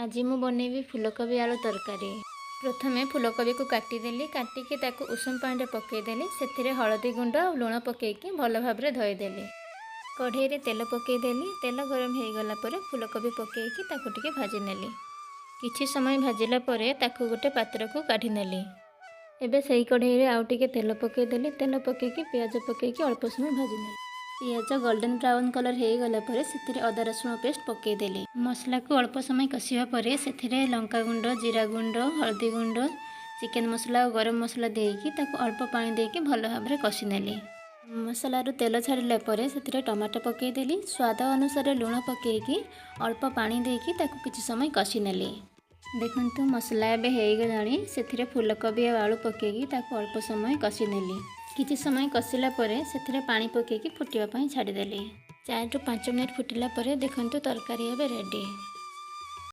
आज मु बनैबी फूलकोबी आलू तरकारी। प्रथमे फूलकोबी को काटिदेली, काटिकी ताकू उषुम पानी पकईदेली। से हलदी गुंड और लुण पकईकी भल भाव धोईदेली। कढ़ई रे तेल पकईदेली। तेल गरम हो गला पर फूलकोबी पकईकी ताकू टिके भाजी नेली। किछि समय भाजिला परे ताकू गोटे पात्र को काढ़ी नेली। एबे सही कढ़ई रे आउ टिके तेल पकईदेली। तेल पकईकी प्याज पकईकी अल्प समय भाजी नेली। पियाज गोल्डन ब्राउन कलर हो गला पर से अदा रसुण पेस्ट पकईदेली। मसला को अल्प समय कषिया पर से लंका गुंड, जीरा गुंड, हल्दी गुंड, चिकेन मसला और गरम मसला देकी ताकू अल्प पानी देकी भल भाव कषि नेली। मसलारू तेल छाड़िला पर से टमाटो पकईदेली। स्वाद अनुसार लुण पकईकी अल्प पानी देकी ताकू किछि समय कषि नेली। देखंतु मसला एबे हो गलानी। से फूलकोबी और आलू पकईकी ताकू अल्प समय कषि नेली। किछि समय कषिला परे से पानी पकईकी फुटिया पई छाड़ीदेली। 4 ରୁ 5 मिनट फुटिला परे देखंतु तरकारी एबे रेडी।